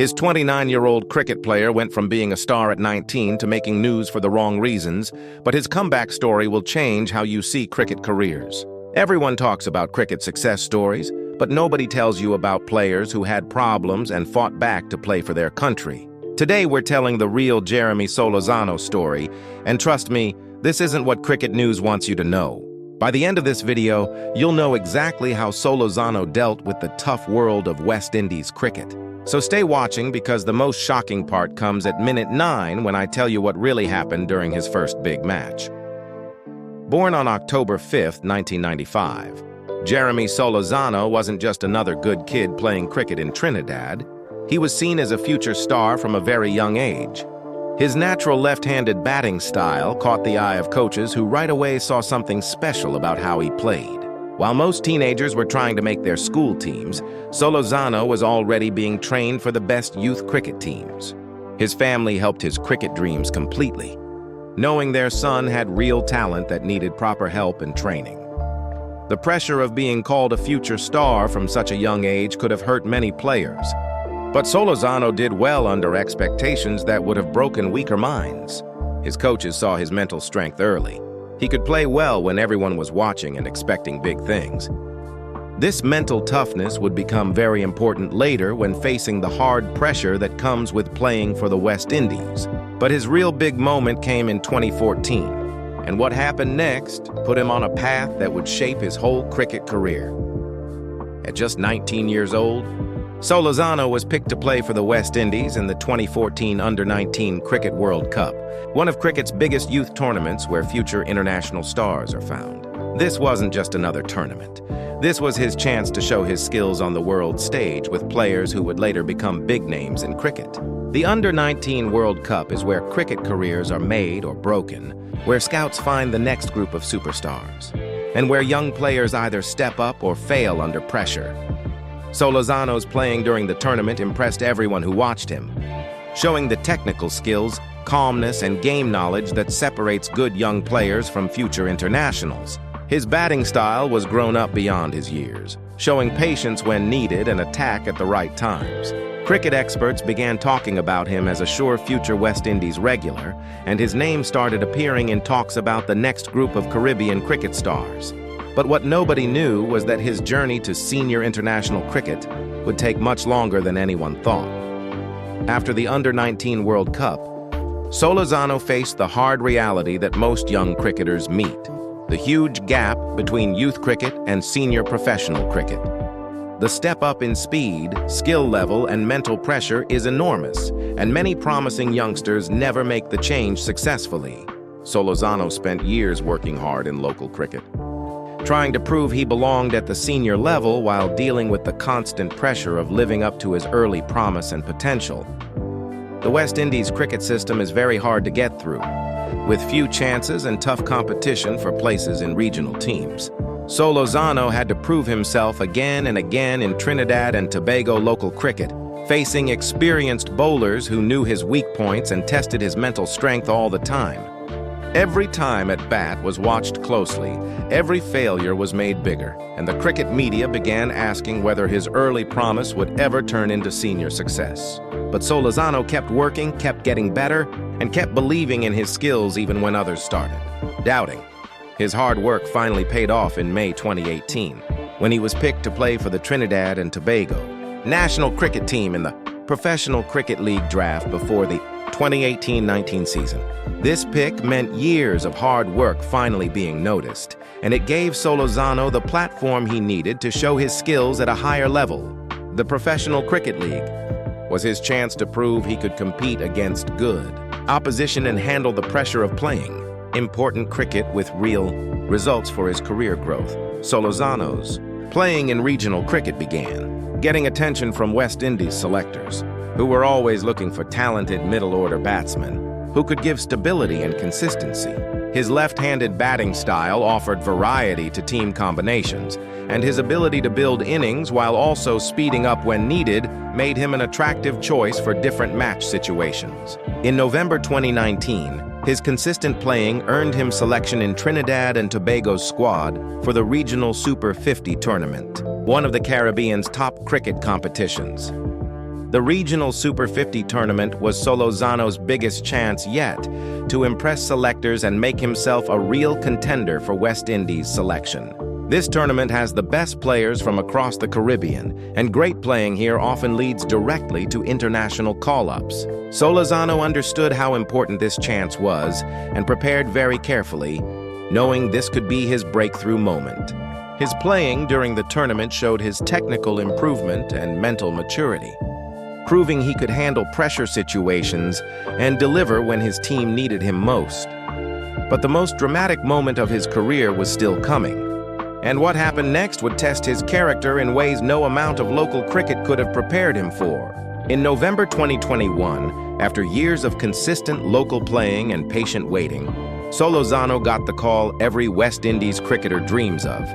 His 29-year-old cricket player went from being a star at 19 to making news for the wrong reasons, but his comeback story will change how you see cricket careers. Everyone talks about cricket success stories, but nobody tells you about players who had problems and fought back to play for their country. Today we're telling the real Jeremy Solozano story, and trust me, this isn't what cricket news wants you to know. By the end of this video, you'll know exactly how Solozano dealt with the tough world of West Indies cricket. So stay watching because the most shocking part comes at minute 9 when I tell you what really happened during his first big match. Born on October 5, 1995, Jeremy Solozano wasn't just another good kid playing cricket in Trinidad. He was seen as a future star from a very young age. His natural left-handed batting style caught the eye of coaches who right away saw something special about how he played. While most teenagers were trying to make their school teams, Solozano was already being trained for the best youth cricket teams. His family helped his cricket dreams completely, knowing their son had real talent that needed proper help and training. The pressure of being called a future star from such a young age could have hurt many players. But Solozano did well under expectations that would have broken weaker minds. His coaches saw his mental strength early. He could play well when everyone was watching and expecting big things. This mental toughness would become very important later when facing the hard pressure that comes with playing for the West Indies. But his real big moment came in 2014, and what happened next put him on a path that would shape his whole cricket career. At just 19 years old, Solozano was picked to play for the West Indies in the 2014 Under-19 Cricket World Cup, one of cricket's biggest youth tournaments where future international stars are found. This wasn't just another tournament. This was his chance to show his skills on the world stage with players who would later become big names in cricket. The Under-19 World Cup is where cricket careers are made or broken, where scouts find the next group of superstars, and where young players either step up or fail under pressure. Solozano's playing during the tournament impressed everyone who watched him, showing the technical skills, calmness, and game knowledge that separates good young players from future internationals. His batting style was grown up beyond his years, showing patience when needed and attack at the right times. Cricket experts began talking about him as a sure future West Indies regular, and his name started appearing in talks about the next group of Caribbean cricket stars. But what nobody knew was that his journey to senior international cricket would take much longer than anyone thought. After the Under-19 World Cup, Solozano faced the hard reality that most young cricketers meet: the huge gap between youth cricket and senior professional cricket. The step up in speed, skill level, and mental pressure is enormous, and many promising youngsters never make the change successfully. Solozano spent years working hard in local cricket, trying to prove he belonged at the senior level while dealing with the constant pressure of living up to his early promise and potential. The West Indies cricket system is very hard to get through, with few chances and tough competition for places in regional teams. Solozano had to prove himself again and again in Trinidad and Tobago local cricket, facing experienced bowlers who knew his weak points and tested his mental strength all the time. Every time at bat was watched closely, every failure was made bigger, and the cricket media began asking whether his early promise would ever turn into senior success. But Solozano kept working, kept getting better, and kept believing in his skills even when others started doubting. His hard work finally paid off in May 2018, when he was picked to play for the Trinidad and Tobago national cricket team in the Professional Cricket League draft before the 2018-19 season. This pick meant years of hard work finally being noticed, and it gave Solozano the platform he needed to show his skills at a higher level. The Professional Cricket League was his chance to prove he could compete against good opposition and handle the pressure of playing important cricket with real results for his career growth. Solozano's playing in regional cricket began, getting attention from West Indies selectors, who were always looking for talented middle-order batsmen who could give stability and consistency. His left-handed batting style offered variety to team combinations, and his ability to build innings while also speeding up when needed made him an attractive choice for different match situations. In November 2019, his consistent playing earned him selection in Trinidad and Tobago's squad for the Regional Super 50 tournament, one of the Caribbean's top cricket competitions. The regional Super 50 tournament was Solozano's biggest chance yet to impress selectors and make himself a real contender for West Indies selection. This tournament has the best players from across the Caribbean, and great playing here often leads directly to international call-ups. Solozano understood how important this chance was and prepared very carefully, knowing this could be his breakthrough moment. His playing during the tournament showed his technical improvement and mental maturity, proving he could handle pressure situations and deliver when his team needed him most. But the most dramatic moment of his career was still coming. And what happened next would test his character in ways no amount of local cricket could have prepared him for. In November 2021, after years of consistent local playing and patient waiting, Solozano got the call every West Indies cricketer dreams of: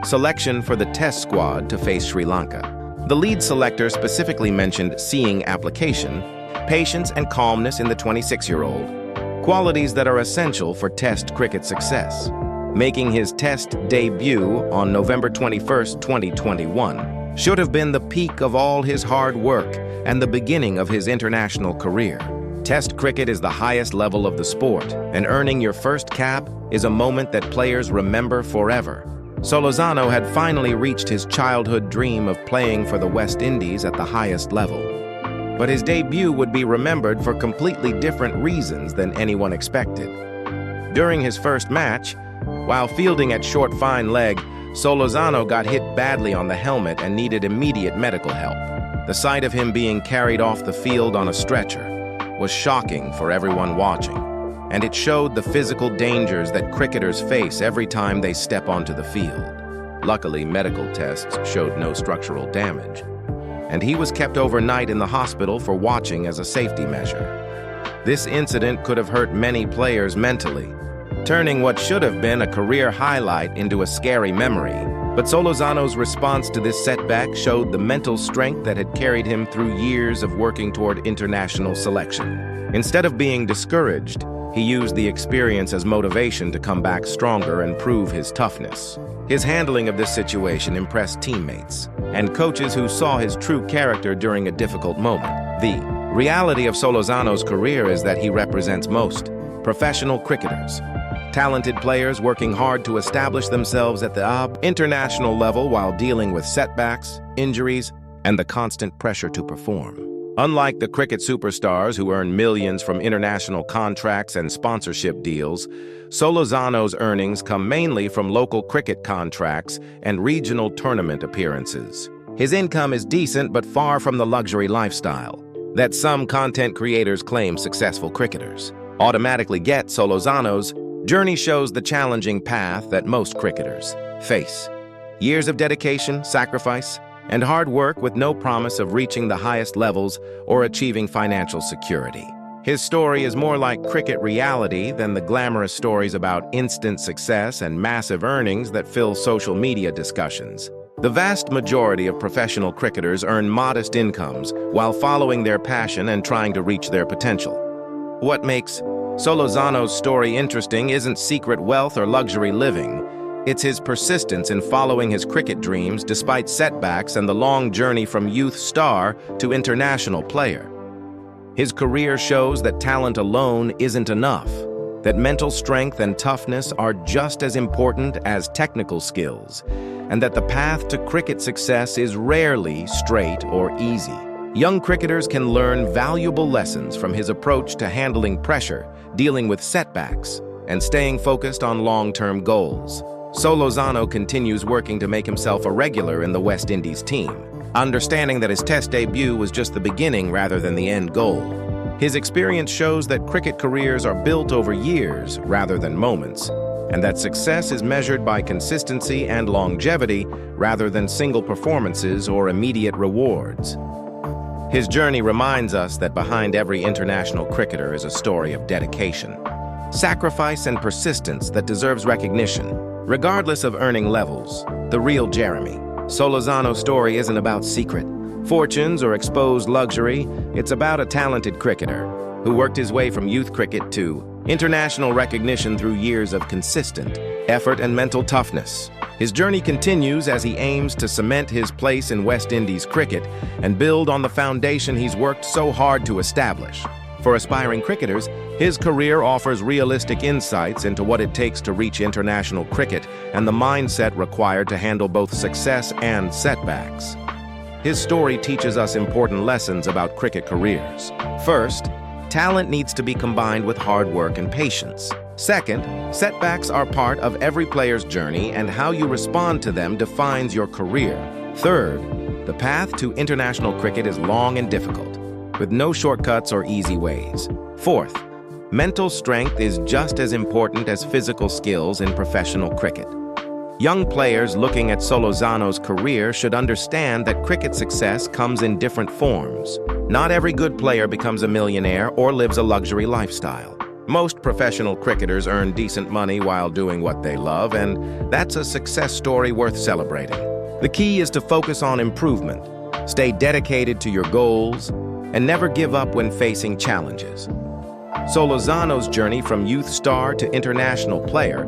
selection for the Test squad to face Sri Lanka. The lead selector specifically mentioned seeing application, patience and calmness in the 26-year-old, qualities that are essential for Test cricket success. Making his Test debut on November 21, 2021, should have been the peak of all his hard work and the beginning of his international career. Test cricket is the highest level of the sport, and earning your first cap is a moment that players remember forever. Solozano had finally reached his childhood dream of playing for the West Indies at the highest level. But his debut would be remembered for completely different reasons than anyone expected. During his first match, while fielding at short fine leg, Solozano got hit badly on the helmet and needed immediate medical help. The sight of him being carried off the field on a stretcher was shocking for everyone watching, and it showed the physical dangers that cricketers face every time they step onto the field. Luckily, medical tests showed no structural damage, and he was kept overnight in the hospital for watching as a safety measure. This incident could have hurt many players mentally, turning what should have been a career highlight into a scary memory. But Solozano's response to this setback showed the mental strength that had carried him through years of working toward international selection. Instead of being discouraged, he used the experience as motivation to come back stronger and prove his toughness. His handling of this situation impressed teammates and coaches who saw his true character during a difficult moment. The reality of Solozano's career is that he represents most professional cricketers, talented players working hard to establish themselves at the international level while dealing with setbacks, injuries, and the constant pressure to perform. Unlike the cricket superstars who earn millions from international contracts and sponsorship deals, Solozano's earnings come mainly from local cricket contracts and regional tournament appearances. His income is decent but far from the luxury lifestyle that some content creators claim successful cricketers automatically get. Solozano's journey shows the challenging path that most cricketers face. Years of dedication, sacrifice, and hard work with no promise of reaching the highest levels or achieving financial security. His story is more like cricket reality than the glamorous stories about instant success and massive earnings that fill social media discussions. The vast majority of professional cricketers earn modest incomes while following their passion and trying to reach their potential. What makes Solozano's story interesting isn't secret wealth or luxury living. It's his persistence in following his cricket dreams despite setbacks and the long journey from youth star to international player. His career shows that talent alone isn't enough, that mental strength and toughness are just as important as technical skills, and that the path to cricket success is rarely straight or easy. Young cricketers can learn valuable lessons from his approach to handling pressure, dealing with setbacks, and staying focused on long-term goals. Solozano continues working to make himself a regular in the West Indies team, understanding that his Test debut was just the beginning rather than the end goal. His experience shows that cricket careers are built over years rather than moments, and that success is measured by consistency and longevity rather than single performances or immediate rewards. His journey reminds us that behind every international cricketer is a story of dedication, sacrifice, and persistence that deserves recognition. Regardless of earning levels, the real Jeremy Solozano's story isn't about secret fortunes or exposed luxury. It's about a talented cricketer who worked his way from youth cricket to international recognition through years of consistent effort and mental toughness. His journey continues as he aims to cement his place in West Indies cricket and build on the foundation he's worked so hard to establish. For aspiring cricketers, his career offers realistic insights into what it takes to reach international cricket and the mindset required to handle both success and setbacks. His story teaches us important lessons about cricket careers. First, talent needs to be combined with hard work and patience. Second, setbacks are part of every player's journey, and how you respond to them defines your career. Third, the path to international cricket is long and difficult, with no shortcuts or easy ways. Fourth, mental strength is just as important as physical skills in professional cricket. Young players looking at Solozano's career should understand that cricket success comes in different forms. Not every good player becomes a millionaire or lives a luxury lifestyle. Most professional cricketers earn decent money while doing what they love, and that's a success story worth celebrating. The key is to focus on improvement, stay dedicated to your goals, and never give up when facing challenges. Solozano's journey from youth star to international player,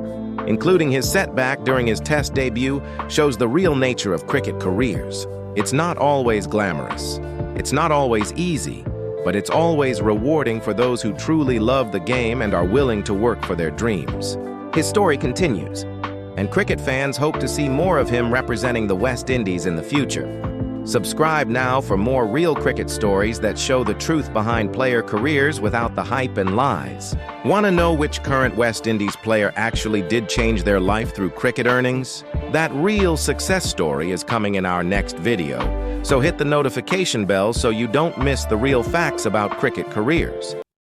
including his setback during his Test debut, shows the real nature of cricket careers. It's not always glamorous. It's not always easy, but it's always rewarding for those who truly love the game and are willing to work for their dreams. His story continues, and cricket fans hope to see more of him representing the West Indies in the future. Subscribe now for more real cricket stories that show the truth behind player careers without the hype and lies. Want to know which current West Indies player actually did change their life through cricket earnings? That real success story is coming in our next video, so hit the notification bell so you don't miss the real facts about cricket careers.